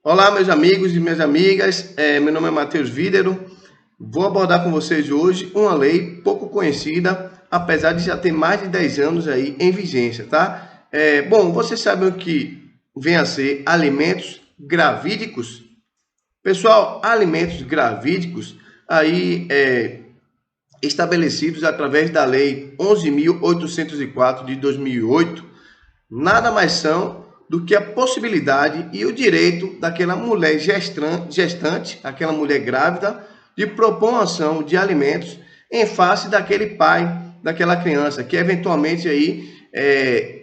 Olá, meus amigos e minhas amigas. Meu nome é Matheus Vídero. Vou abordar com vocês hoje uma lei pouco conhecida, apesar de já ter mais de 10 anos aí em vigência, tá? Bom, vocês sabem o que vem a ser alimentos gravídicos? Pessoal, alimentos gravídicos aí estabelecidos através da Lei 11.804 de 2008, nada mais são do que a possibilidade e o direito daquela mulher gestante, aquela mulher grávida, de propor uma ação de alimentos em face daquele pai, daquela criança, que eventualmente aí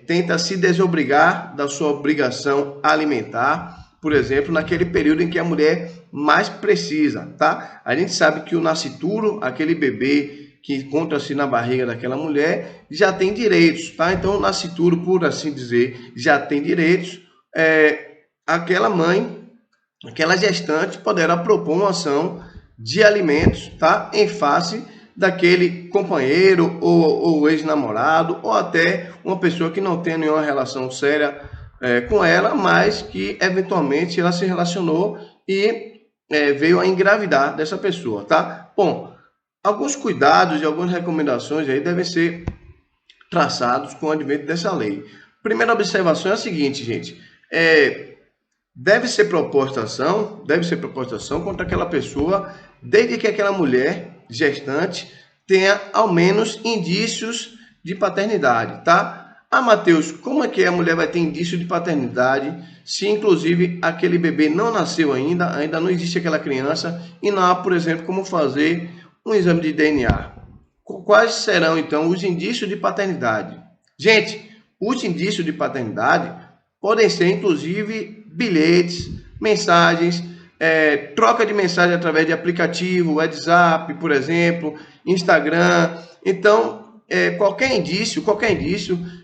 tenta se desobrigar da sua obrigação alimentar, por exemplo, naquele período em que a mulher mais precisa, tá? A gente sabe que o nascituro, aquele bebê que encontra-se na barriga daquela mulher, já tem direitos, tá? Então, o nascituro, por assim dizer, já tem direitos. Aquela mãe, aquela gestante, poderá propor uma ação de alimentos, tá? Em face daquele companheiro ou ex-namorado, ou até uma pessoa que não tem nenhuma relação séria com ela, mas que, eventualmente, ela se relacionou e veio a engravidar dessa pessoa, tá? Bom, alguns cuidados e algumas recomendações aí devem ser traçados com o advento dessa lei. Primeira observação é a seguinte, gente. Deve ser proposta ação contra aquela pessoa, desde que aquela mulher gestante tenha ao menos indícios de paternidade, tá? Ah, Matheus, como é que a mulher vai ter indício de paternidade se, inclusive, aquele bebê não nasceu ainda não existe aquela criança e não há, por exemplo, como fazer um exame de DNA? Quais serão, então, os indícios de paternidade? Gente, os indícios de paternidade podem ser, inclusive, bilhetes, mensagens, troca de mensagem através de aplicativo, WhatsApp, por exemplo, Instagram. Então, qualquer indício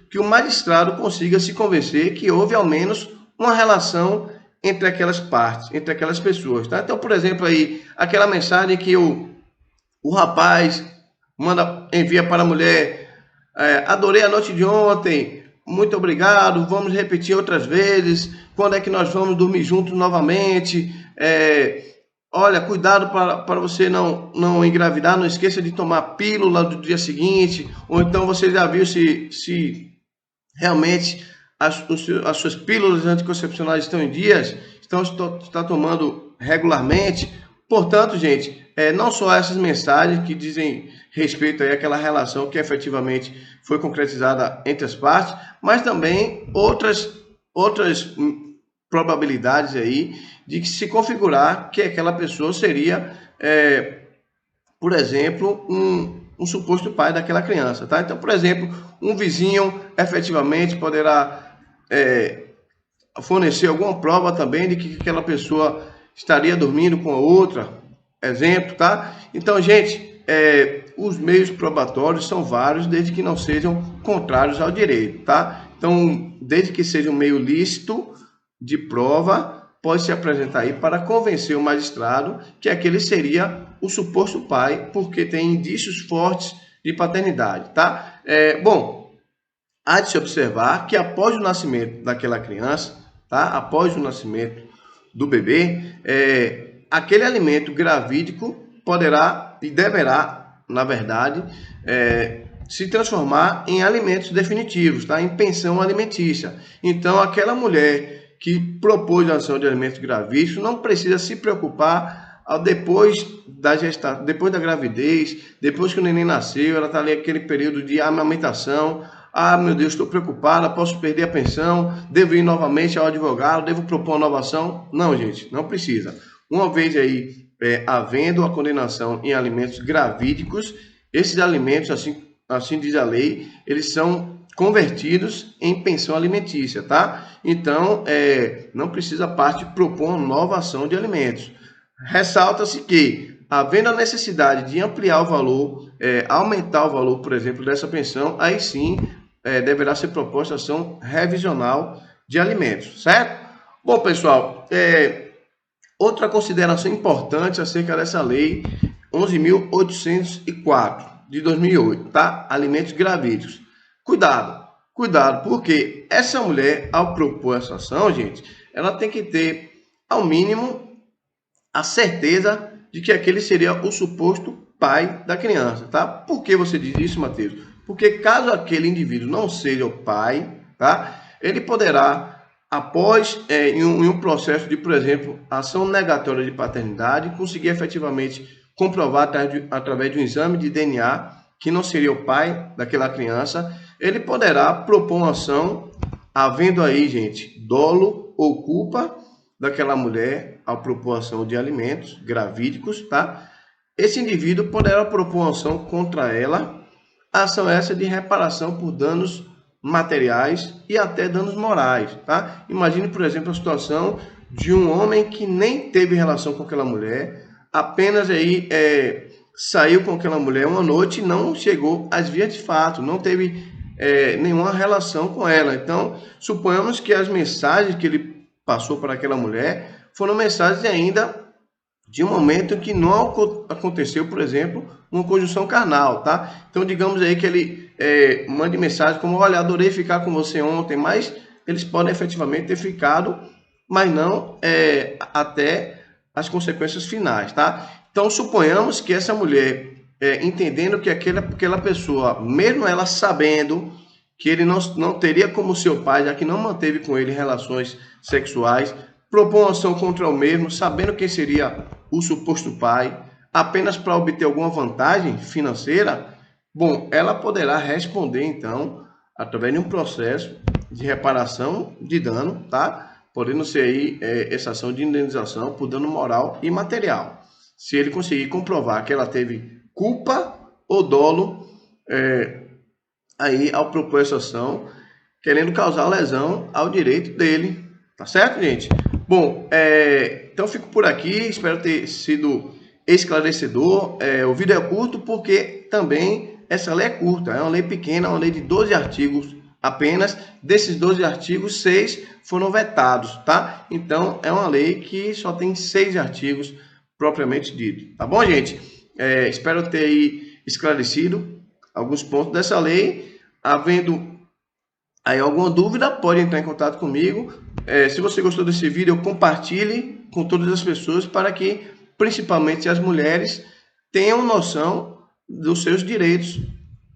que o magistrado consiga se convencer que houve, ao menos, uma relação entre aquelas partes, entre aquelas pessoas, tá? Então, por exemplo, aí, aquela mensagem que o rapaz envia para a mulher: adorei a noite de ontem, muito obrigado, vamos repetir outras vezes, quando é que nós vamos dormir juntos novamente? Olha, cuidado para você não engravidar, não esqueça de tomar pílula do dia seguinte, ou então você já viu se realmente as suas pílulas anticoncepcionais estão em dias, está tomando regularmente. Portanto, gente, não só essas mensagens que dizem respeito aí àquela relação que efetivamente foi concretizada entre as partes, mas também outras probabilidades aí de que se configurar que aquela pessoa seria, por exemplo, um suposto pai daquela criança, tá? Então, por exemplo, um vizinho efetivamente poderá fornecer alguma prova também de que aquela pessoa estaria dormindo com a outra, exemplo, tá? Então, gente, os meios probatórios são vários, desde que não sejam contrários ao direito, tá? Então, desde que seja um meio lícito de prova, pode se apresentar aí para convencer o magistrado que aquele seria o suposto pai, porque tem indícios fortes de paternidade, tá? Bom, há de se observar que após o nascimento daquela criança, tá? Após o nascimento do bebê, aquele alimento gravídico poderá e deverá, na verdade, se transformar em alimentos definitivos, tá? Em pensão alimentícia. Então, aquela mulher que propôs a ação de alimentos gravídicos não precisa se preocupar depois da gravidez, depois que o neném nasceu, ela está ali aquele período de amamentação. Ah, meu Deus, estou preocupada, posso perder a pensão, devo ir novamente ao advogado, devo propor uma nova ação? Não, gente, não precisa. Uma vez aí, havendo a condenação em alimentos gravídicos, esses alimentos, assim diz a lei, eles são convertidos em pensão alimentícia, tá? Então, não precisa a parte propor uma nova ação de alimentos. Ressalta-se que, havendo a necessidade de ampliar o valor, aumentar o valor, por exemplo, dessa pensão, aí sim deverá ser proposta ação revisional de alimentos, certo? Bom, pessoal, outra consideração importante acerca dessa lei 11.804 de 2008, tá? Alimentos gravídicos. Cuidado, porque essa mulher, ao propor essa ação, gente, ela tem que ter ao mínimo, a certeza de que aquele seria o suposto pai da criança, tá? Por que você diz isso, Mateus? Porque caso aquele indivíduo não seja o pai, tá? Ele poderá, após em um processo de, por exemplo, ação negatória de paternidade, conseguir efetivamente comprovar através de um exame de DNA que não seria o pai daquela criança. Ele poderá propor uma ação, havendo aí, gente, dolo ou culpa daquela mulher ao propor ação de alimentos gravídicos, tá? Esse indivíduo poderá propor uma ação contra ela, a ação essa de reparação por danos materiais e até danos morais, tá? Imagine, por exemplo, a situação de um homem que nem teve relação com aquela mulher, apenas aí saiu com aquela mulher uma noite e não chegou às vias de fato, não teve nenhuma relação com ela. Então, suponhamos que as mensagens que ele passou para aquela mulher foram mensagens ainda de um momento que não aconteceu, por exemplo, uma conjunção carnal, tá? Então, digamos aí que ele mande mensagem como, olha, adorei ficar com você ontem, mas eles podem efetivamente ter ficado, mas não até as consequências finais, tá? Então, suponhamos que essa mulher, entendendo que aquela pessoa, mesmo ela sabendo que ele não teria como seu pai, já que não manteve com ele relações sexuais, propõe uma ação contra o mesmo, sabendo quem seria o suposto pai, apenas para obter alguma vantagem financeira, bom, ela poderá responder, então, através de um processo de reparação de dano, tá? Podendo ser aí essa ação de indenização por dano moral e material. Se ele conseguir comprovar que ela teve culpa ou dolo aí ao propor essa ação, querendo causar lesão ao direito dele, tá certo, gente? Bom, então fico por aqui, espero ter sido esclarecedor. O vídeo é curto porque também essa lei é curta, é uma lei pequena, uma lei de 12 artigos apenas. Desses 12 artigos, 6 foram vetados, tá? Então, é uma lei que só tem 6 artigos propriamente dito, tá bom, gente? Espero ter aí esclarecido alguns pontos dessa lei. Havendo aí alguma dúvida, pode entrar em contato comigo. Se você gostou desse vídeo, compartilhe com todas as pessoas para que, principalmente as mulheres, tenham noção dos seus direitos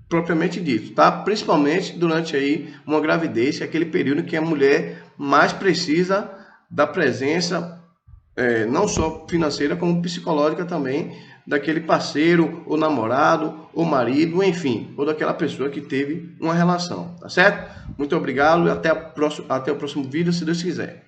propriamente dito, tá? Principalmente durante aí uma gravidez, que é aquele período que a mulher mais precisa da presença, não só financeira, como psicológica também, daquele parceiro, ou namorado, ou marido, enfim, ou daquela pessoa que teve uma relação, tá certo? Muito obrigado e até o próximo vídeo, se Deus quiser.